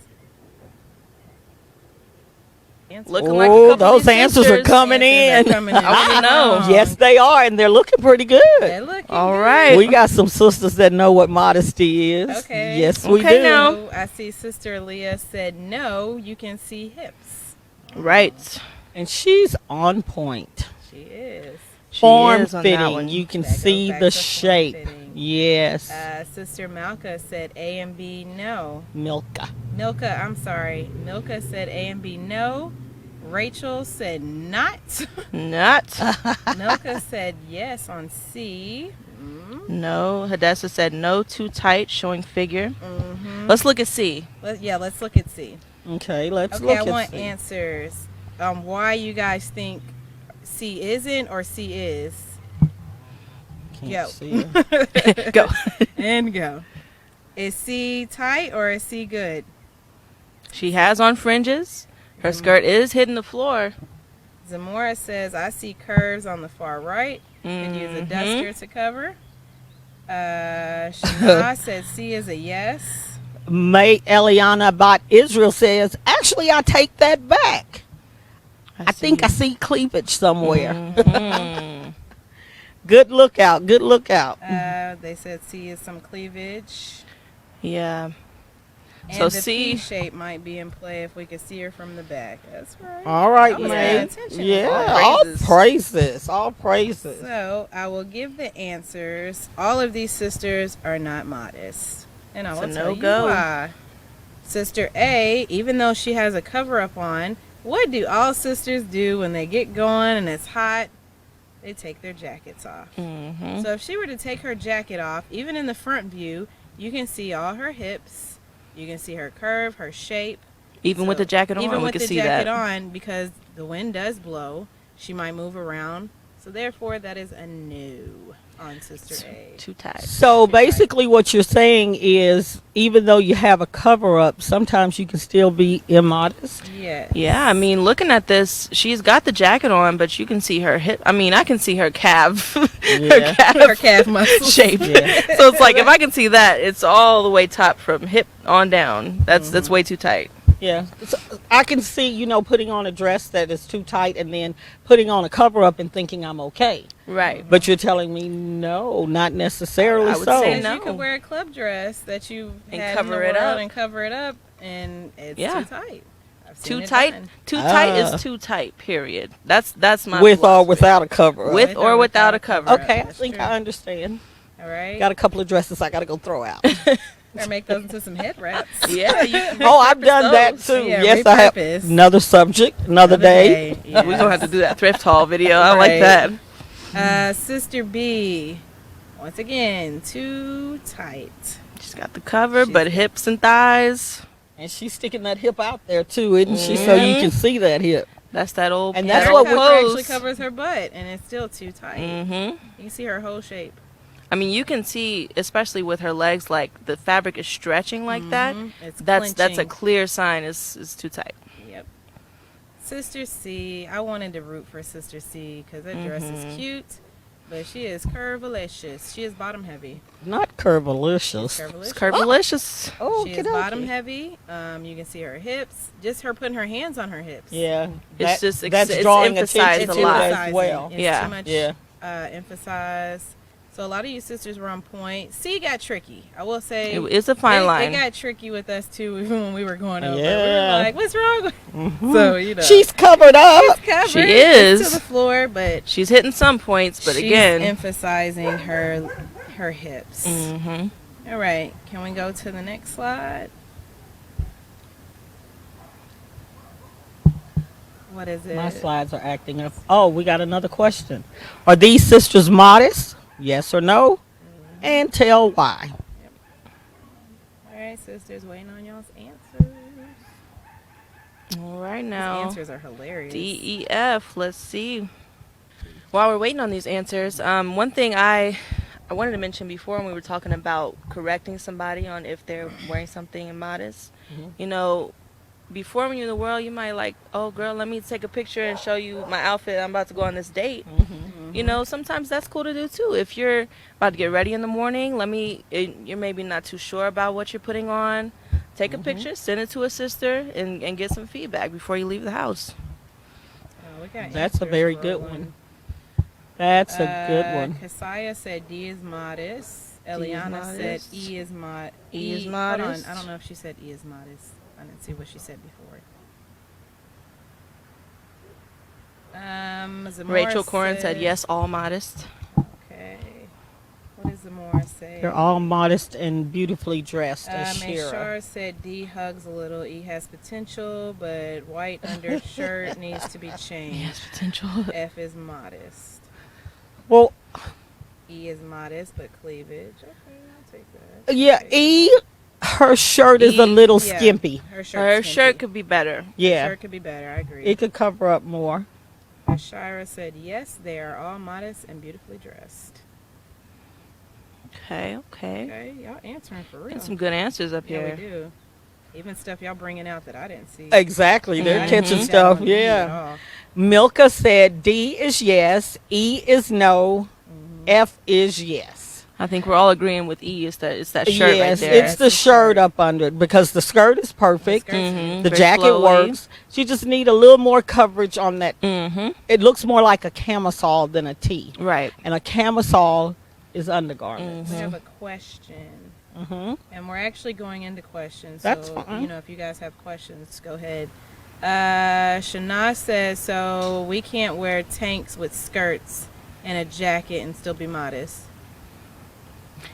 Looking like a couple those of these answers are sisters. coming in. I want to know. Yes, they are, and they're looking pretty good. They're looking All good. right. We got some sisters that know what modesty is. Okay. Yes, we Okay, do. now. So I see Sister Leah said no. You can see hips. Right. And she's on point. She is. She Form is on that fitting. one. You can That goes see back the to form shape. fitting. Yes. Sister Malka said A and B no. Milka. Milka, I'm sorry. Milka said A and B no. Rachel said not. Not. Milka said yes on C. No. Hadessa said no, too tight, showing figure. Mm-hmm. Let's look at C. Let's look at C. Okay, let's Okay, look I at want C. answers. Why you guys think C isn't or C is? Can't Go. see her. Go. And go. Is C tight or is C good? She has on fringes. Her skirt is hitting the floor. Zamora says, I see curves on the far right. Could use a Mhm. duster to cover. Shana said C is a yes. Mate Eliana Bot Israel says, actually, I take that back. I think I see cleavage somewhere. Mhm. Good lookout. Good lookout. They said C is some cleavage. Yeah. And So the C- P shape might be in play if we could see her from the back. That's right. All right, I was paying man. attention. Yeah, All all praises. praises. All praises. So I will give the answers. All of these sisters are not modest. And I It's will a tell no-go. you why. Sister A, even though she has a cover up on, what do all sisters do when they get going and it's hot? They take their jackets off. Mhm. So if she were to take her jacket off, even in the front view, you can see all her hips. You can see her curve, her shape. Even with So, the jacket on, even we with can the see jacket that. on, because the wind does blow, she might move around. So therefore, that is a no on Sister A. Too tight. So basically, what you're saying is, even though you have a cover up, sometimes you can still be immodest. Yeah. Yeah, I mean, looking at this, she's got the jacket on, but you can see her hip. I mean, I can see her calf, Yeah. Her calf muscles. shape. Yeah. So it's like if I can see that, it's all the way top from hip on down. That's way too tight. Yeah, so I can see, putting on a dress that is too tight and then putting on a cover up and thinking I'm okay. Right. But you're telling me no, not necessarily I would so. say Because no. you could wear a club dress that you And had cover in it the world up. and cover it up, and it's Yeah. too tight. I've seen Too it tight. done. Too tight Ah. is too tight. Period. That's my With or philosophy. without a cover up. With or without a cover. Okay, I That's think true. I understand. All right. Got a couple of dresses I got to go throw out. Or make those into some head wraps. Yeah. You can Oh, I've done that those. too. Yeah, Yes, I have. repurpose. Another subject, another day. Yeah. We're gonna have to do that thrift haul video. I like Right. that. Sister B, once again, too tight. She's got the cover, but hips and thighs. And she's sticking that hip out there too, isn't she? So you can see that hip. That's that old. And that's Her what cover pose. actually covers her butt, and it's still too tight. Mhm. You can see her whole shape. I mean, you can see, especially with her legs, like the fabric is stretching like that. It's That's a clenching. clear sign it's too tight. Yep. Sister C, I wanted to root for Sister C because that dress is cute, but she is curvilicious. She is bottom heavy. Not curvilicious. It's Curvilicious. curvilicious. Oh, She is bottom heavy. You can see her hips. Just her putting her hands on her hips. Yeah, It's just that's it's drawing emphasized attention a to it lot. as well. It's Yeah. too much Yeah. emphasized. So a lot of you sisters were on point. C got tricky. I will say It's a fine line. It got tricky with us too even when we were going over. We Yeah. were like, what's wrong? So She's covered up. covered. She It's is. to the floor, but She's hitting some points, but she's again, emphasizing her hips. mhm. All right, can we go to the next slide? What is it? My slides are acting up. Oh, we got another question. Are these sisters modest? Yes or no? And tell why. All right, sisters, waiting on y'all's answers. All right These now. answers are hilarious. DEF. Let's see. While we're waiting on these answers, one thing I wanted to mention before when we were talking about correcting somebody on if they're wearing something immodest. You know, before when you're in the world, you might like, oh girl, let me take a picture and show you my outfit. I'm about to go on this date. You know, sometimes that's cool to do too. If you're about to get ready in the morning, you're maybe not too sure about what you're putting on. Take a picture, send it to a sister, and get some feedback before you leave the house. Oh, we got That's a answers very good rolling. one. That's a good one. Kasaya said D is modest. D is Eliana said modest. E is E is Hold modest. on, I don't know if she said E is modest. I didn't see what she said before. Zamora Rachel Corin said yes, all modest. Okay. What does Zamora say? They're all modest and beautifully dressed, as Shira. Shar said D hugs a little. E has potential, but white undershirt needs to be changed. Yes, potential. F is modest. Well, E is modest, but cleavage. Okay, I'll take that. yeah, E, her shirt is a E, little yeah. skimpy. Her Her shirt shirt could be better. Yeah, shirt could be better. I agree. it could cover up more. Shira said yes, they are all modest and beautifully dressed. Okay. Okay, y'all answering for real. Got some good answers up Yeah, here. we do. Even stuff y'all bringing out that I didn't see. Exactly, they're I didn't catching see that stuff. on E at Yeah. all. Milka said D is yes, E is no, F is yes. I think we're all agreeing with E. It's that shirt Yes, right there. it's the shirt up under it because the skirt is perfect. The skirt's Mhm. The Very jacket flowy. works. She just need a little more coverage on that. Mm-hmm. It looks more like a camisole than a tee, Right. and a camisole is undergarments. We have a question, Mm-hmm. and we're actually going into questions. That's so, fine. if you guys have questions, go ahead. Shana says, so we can't wear tanks with skirts and a jacket and still be modest.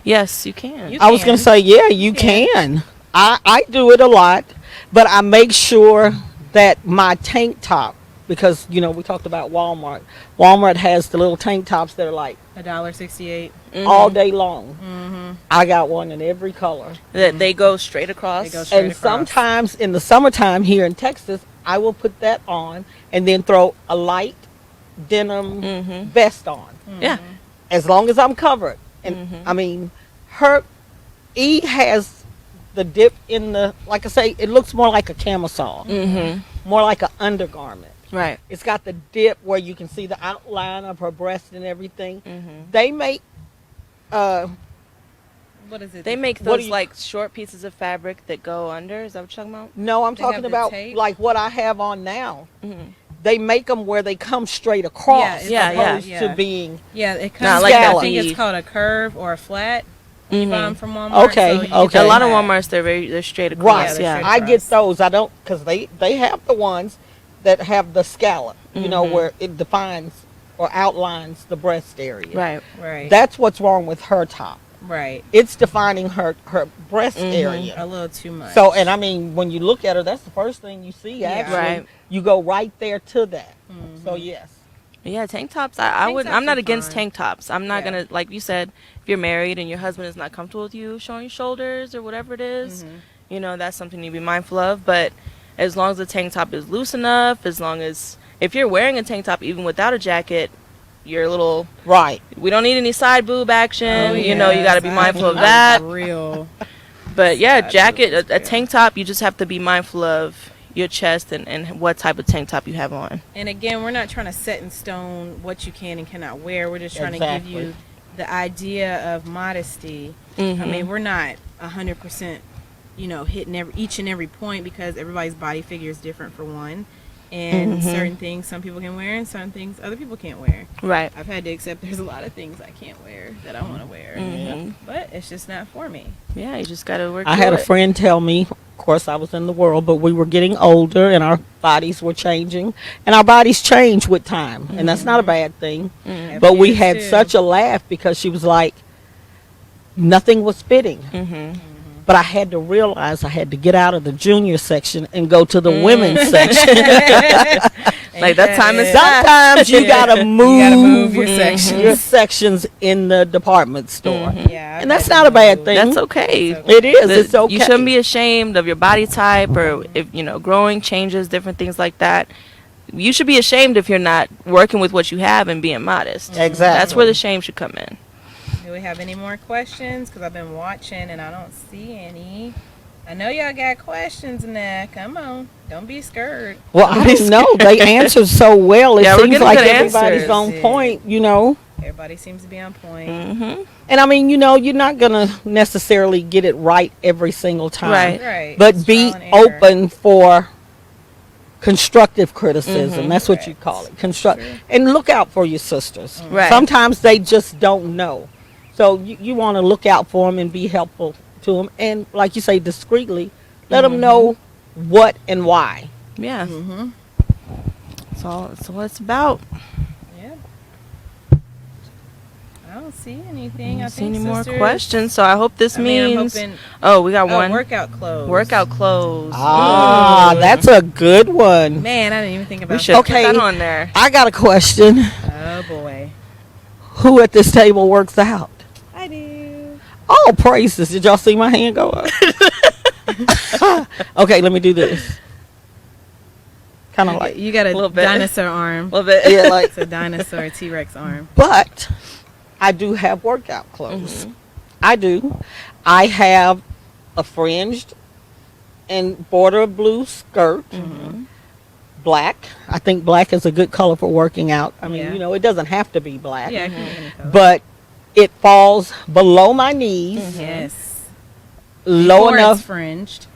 Yes, you can. You I was can. gonna say, yeah, you can. can. I do it a lot, but I make sure that my tank top, because we talked about Walmart. Walmart has the little tank tops that are like $1.68. all day long. Mm-hmm. I got one in every color. That they go straight across. They go straight And across. sometimes in the summertime here in Texas, I will put that on and then throw a light denim Mm-hmm. vest on, Yeah. as long as I'm covered. And Mhm. I mean, her E has the dip in the, like I say, it looks more like a camisole, Mm-hmm. more like an undergarment. Right. It's got the dip where you can see the outline of her breast and everything. Mm-hmm. They make, What is it? They make What those do you- like short pieces of fabric that go under. Is that what you're talking about? no, I'm They have talking the about tape? like what I have on now. Mm-hmm. They make them where they come straight across, Yeah, it's Yeah, opposed yeah. to being. Yeah, it comes. Not like I that think it's bead. called a curve or a flat. You buy them Mm-hmm. from Walmart. Okay, so you okay. get A lot of flat. Walmarts they're straight across. Right. they're Yeah. straight I get across. those. I don't, because they have the ones that have the scallop, Mhm. where it defines or outlines the breast area. Right. Right. That's what's wrong with her top. right. It's defining her breast Mhm. A area. little too much. So, and I mean, when you look at her, that's the first thing you see. Yeah. Actually, Right. you go right there to that. Mhm. So yes, Yeah, tank tops. I Tank would. tops I'm not are against fine. tank tops. I'm not Yeah. gonna, like you said, if you're married and your husband is not comfortable with you showing your shoulders or whatever it is, that's something you be mindful of. But as long as the tank top is loose enough, as long as if you're wearing a tank top even without a jacket, you're a little. right. We don't need any side boob action. Oh, You got to be side mindful of boob that. is Real. But yeah, Side jacket, boob is a real. tank top. You just have to be mindful of your chest and what type of tank top you have on. And again, we're not trying to set in stone what you can and cannot wear. We're just trying to give Exactly. you the idea of modesty. I Mhm. mean, we're not 100%, hitting each and every point because everybody's body figure is different for one. And Mhm. certain things some people can wear and certain things other people can't wear. Right. I've had to accept there's a lot of things I can't wear that I want to wear. Mhm. But it's just not for me. Yeah, you just gotta work. I had a through it. friend tell me, of course I was in the world, but we were getting older and our bodies were changing. And our bodies change with time. And that's not a bad thing. Mhm. But we Yes, had too. such a laugh because she was like, nothing was fitting. Mhm. But I had to realize I had to get out of the junior section and go to the women's section. Like that time is Sometimes you gotta move, your Mhm. section. your sections in the department store. Mhm. Yeah, And that's not a bad thing. That's okay. It's okay. It is. It's okay. You shouldn't be ashamed of your body type or if growing changes, different things like that. You should be ashamed if you're not working with what you have and being modest. Exactly. That's where the shame should come in. Do we have any more questions? Because I've been watching and I don't see any. I know y'all got questions in there. Come on. Don't be scared. Well, I don't know. They answered so well. It Yeah, we're seems getting like good everybody's answers. on point, Everybody seems to be on point. Mm-hmm. And I mean, you know, you're not going to necessarily get it right every single time. Right. Right. But It's be trial and error. open for constructive criticism. Mhm. That's what Correct. you call it. True. And look out for your sisters. Right. Sometimes they just don't know. So you want to look out for them and be helpful to them. And like you say, discreetly, let them know what and why. Yeah. Mm-hmm. That's what it's about. Yeah. I don't see anything. I See think any more sisters- questions? So I hope this I mean, I'm means. hoping. Oh, we got Oh, one. workout clothes. Workout clothes. Ah, Ooh. that's a good one. Man, I didn't even think about We should that. Okay. put that on there. I got a question. Oh boy. Who at this table works out? I do. Oh, praises. Did y'all see my hand go up? Okay, let me do this. Kind of like, You got a Little bit. dinosaur arm. A little bit. yeah, like, It's a dinosaur T-Rex arm. but I do have workout clothes. Mhm. I do. I have a fringed and border blue skirt, black. I think black is a good color for working out. I mean, Yeah. you know, it doesn't have to be black, Yeah, I can make any color. but it falls below my knees, Yes. low Before enough. It's fringed.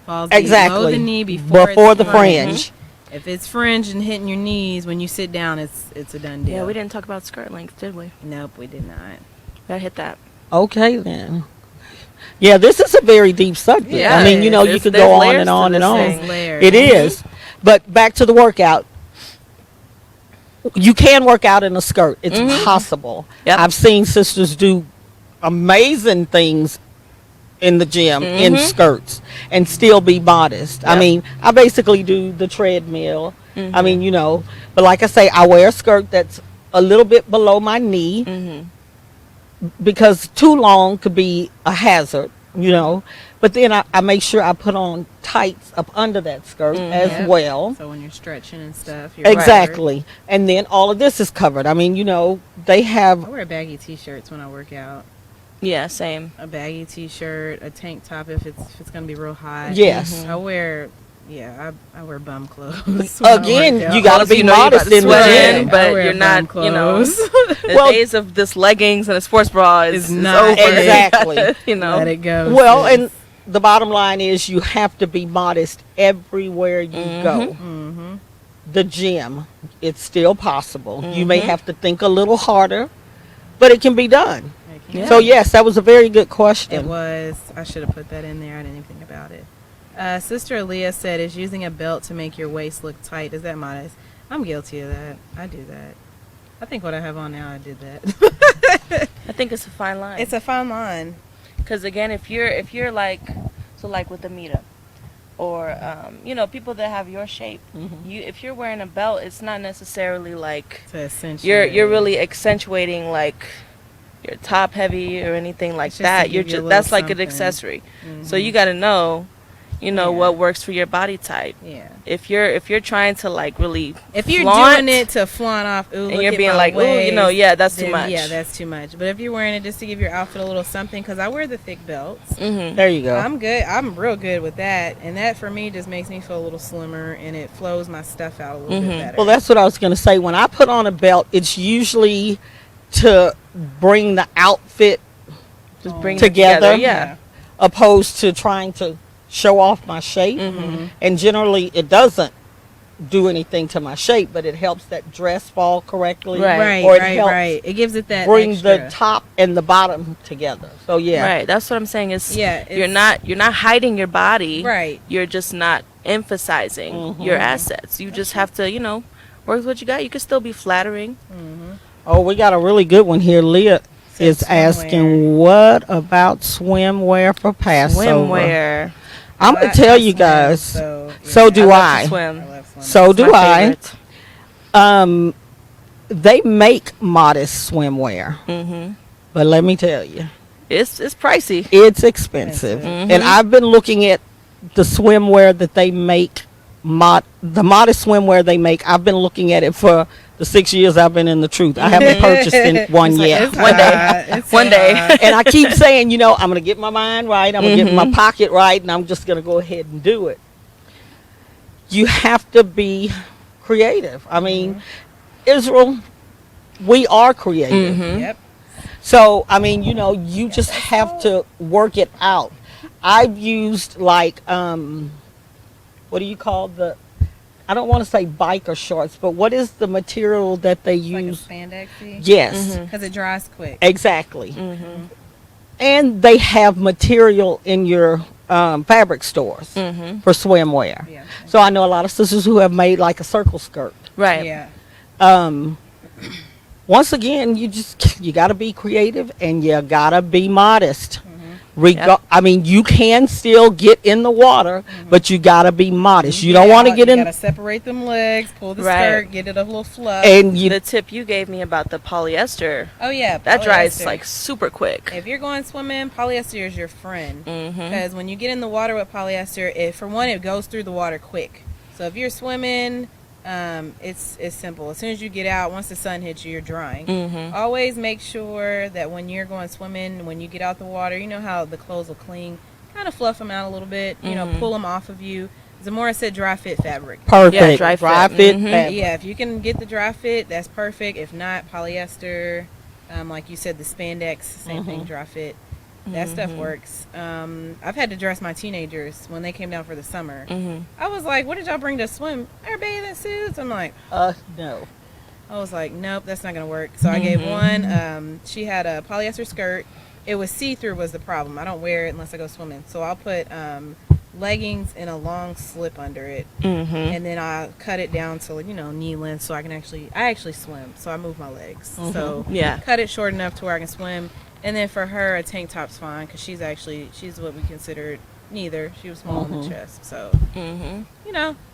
Falls Exactly. below the knee before the it's fringe. If it's fringed and hitting your knees when you sit down, it's a done deal. Yeah, we didn't talk about skirt length, did we? Nope, we did not. Gotta hit that. Okay, then. Yeah, this is a very deep subject. Yeah, I mean, you know, you there's- could there's go on layers and to on and this on. thing. There's layers. It is. But back to the workout. You can work out in a skirt. It's possible. Yep. I've seen sisters do amazing things in the gym in skirts and still be modest. I Yep. mean, I basically do the treadmill. I mean, you know, but like I say, I wear a skirt that's a little bit below my knee because too long could be a hazard, you know. But then I make sure I put on tights up under that skirt as Yep. well. So when you're stretching and stuff, you're Exactly. And then all of this is covered. I mean, you know, they have I wear baggy t-shirts when I work out. Yeah, same. A baggy t-shirt, a tank top if it's gonna be real hot. Yes. I wear I wear bum clothes. when I Again, work out. you got to As be know you're modest about to in the sweat gym. in, I but wear you're not, bum you know. clothes. The Well- days of this leggings and a sports bra is not over. it. Exactly. You know. Let it go. Well, sis. and the bottom line is you have to be modest everywhere you go. Mm-hmm. The gym, it's still possible. You may have to think a little harder, but it can be done. Yeah. So yes, that was a very good It question. was. I should have put that in there. I didn't even think about it. Sister Aaliyah said, "Is using a belt to make your waist look tight? Is that modest?" I'm guilty of that. I do that. I think what I have on now, I did that. I think it's a fine line. It's a fine line. Because again, if you're like, so like with Amita, or you know, people that have your shape, if you're wearing a belt, it's not necessarily like To accentuate. you're really accentuating like your top heavy or anything like It's just to that. You're give you a just that's little like an something. accessory. So you got to know, you know, Yeah. what works for your body type. Yeah. If you're trying to like really If you're flaunt, doing it to flaunt off, ooh, and look you're at being my like, ooh, you know, waist, yeah, that's too then, much. Yeah, that's too much. But if you're wearing it just to give your outfit a little something, because I wear the thick belts, There you go. I'm good. I'm real good with that, and that for me just makes me feel a little slimmer, and it flows my stuff out a little bit better. Well, that's what I was going to say. When I put on a belt, it's usually to bring the outfit Just bring it together. Yeah. opposed to trying to show off my shape. And generally, it doesn't do anything to my shape, but it helps that dress fall correctly. Right. right, Or it right, helps right. It gives it that bring extra. the top and the bottom together. So yeah, Right. That's what I'm saying is Yeah, you're it's- not hiding your body. Right. You're just not emphasizing your assets. You just have to, you know, work with what you got. You can still be flattering. Oh, we got a really good one here. Leah is Swimwear. asking, what about swimwear for Passover? Swimwear. I'm I- gonna tell I you swim, guys. so So do love I. to swim. I love swimming. So It's do my I. favorite. They make modest swimwear, but let me tell you, It's pricey. it's expensive. And I've been looking at the swimwear that they make, the modest swimwear they make. I've been looking at it for the 6 years I've been in the truth. I haven't purchased one yet. It's One day. hot. It's One day. hot. And I keep saying, you know, I'm going to get my mind right. I'm going to get my pocket right. And I'm just going to go ahead and do it. You have to be creative. I mean, Israel, we are creative. Yep. So, I mean, you just have to work it out. I've used like, what do you call I don't want to say biker shorts, but what is the material that they use? Like a spandex. Yes, Because it dries quick. exactly. And they have material in your fabric stores for swimwear. Yeah. So I know a lot of sisters who have made like a circle skirt. Right. Yeah. Once again, you got to be creative and you got to be modest. Yep. I mean, you can still get in the water, but you got to be modest. You don't want to get You in. gotta separate them legs, pull the Right. skirt, get it a little fluff. And The tip you gave me about the polyester, oh yeah, that dries polyester. like super quick. If you're going swimming, polyester is your friend. Mm-hmm. Because when you get in the water with polyester, for one, it goes through the water quick. So if you're swimming, it's simple. As soon as you get out, once the sun hits you, you're drying. Mm-hmm. Always make sure that when you're going swimming, when you get out the water, you know how the clothes will cling. Kind of fluff them out a little bit. You know, pull them off of you. Zamora said dry fit fabric. perfect. Yeah, dry fit. Mhm. fabric. Yeah, if you can get the dry fit, that's perfect. If not, polyester, like you said, the spandex, same thing, dry fit. That stuff works. I've had to dress my teenagers when they came down for the summer. I was like, what did y'all bring to swim? Our bathing suits. I'm like, No. I was like, nope, that's not going to work. So I gave one. She had a polyester skirt. It was see-through was the problem. I don't wear it unless I go swimming. So I'll put leggings and a long slip under it. And then I cut it down to, knee length so I actually swim. So I move my legs. So Yeah. cut it short enough to where I can swim. And then for her, a tank top's fine because she's what we considered neither. She was small in the chest. So,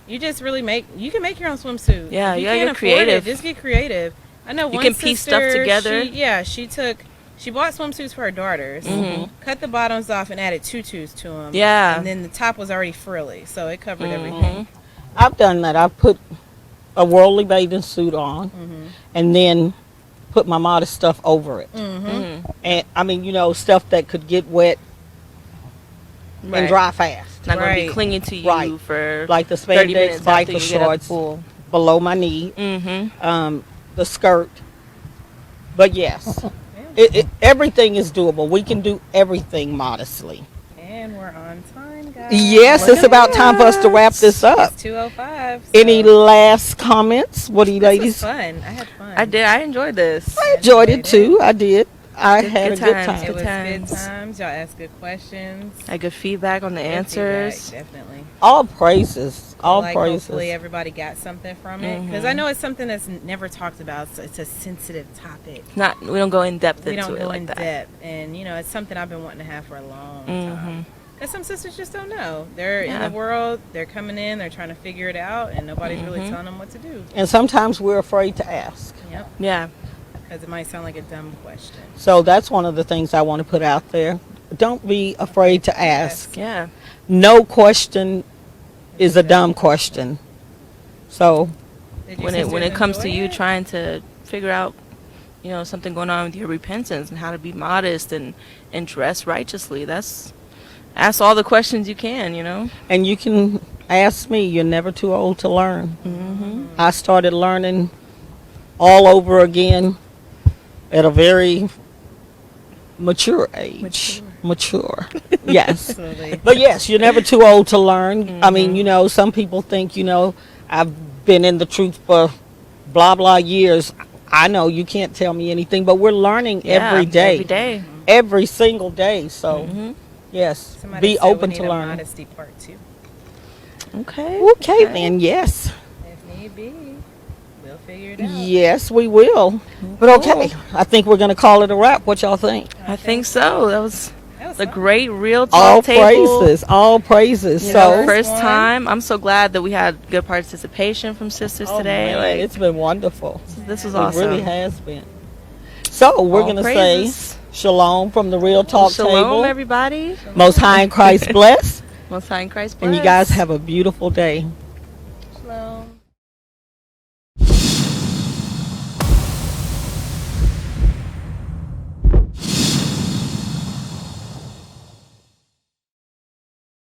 you just really you can make your own swimsuit. Yeah, If you gotta can't get afford it, creative. just get creative. I know You one can piece stuff sister, together. she bought swimsuits for her daughters, cut the bottoms off and added tutus to them. Yeah. And then the top was already frilly, so it covered everything. I've done that. I've put a worldly bathing suit on and then put my modest stuff over it. And I mean, stuff that could get wet and Right. dry fast. Not going to Right. be clinging to you Right. for Like the 30 spandex minutes after biker you get out shorts the pool. below my knee, the skirt. But yes, everything is doable. We can do everything modestly. And we're on time, guys. Yes, it's about time for us to wrap this up. It's 2:05. So Any last comments? What do you this was ladies? fun. I had fun. I did. I enjoyed this. I enjoyed it too. I did. I had a good good times, time. It good was times. good times. Y'all asked good questions. I good feedback on the Good answers. feedback, definitely. All praises. All praises. Hopefully everybody got something from it because I know it's something that's never talked about. So it's a sensitive topic. We don't go in depth We into don't it go like in that. depth, and it's something I've been wanting to have for a long time. Because some sisters just don't know. They're in Yeah. the world. They're coming in. They're trying to figure it out, and nobody's really telling them what to do. And sometimes we're afraid to ask. Yep. Yeah. Because it might sound like a dumb question. So that's one of the things I want to put out there. Don't be afraid to ask. Yeah. No question is a dumb question. So Did your When it sisters comes enjoy to you it? trying to figure out, something going on with your repentance and how to be modest and dress righteously, ask all the questions you can. and you can ask me. You're never too old to learn. I started learning all over again at a very mature age. Mature. Yes. Absolutely. But yes, you're never too old to learn. I mean, some people think, I've been in the truth for blah, blah years. I know you can't tell me anything, but we're learning every day. Every day. Every single day. So, yes, Somebody be said we open need to a learn. modesty part 2. Okay. Okay, then, yes. If need be, we'll figure it out. Yes, we will. But okay, I think we're going to call it a wrap. What y'all think? I think so. That was That was a fun. great real talk All table. praises. All praises. You So, know, first one. time. I'm so glad that we had good participation from sisters oh, today. man, Like, it's been wonderful. this was It awesome. really has been. So, we're All going to praises. say shalom from the Real Talk Shalom, table. everybody. Most High in Christ bless. Most High in Christ bless. And you guys have a beautiful day.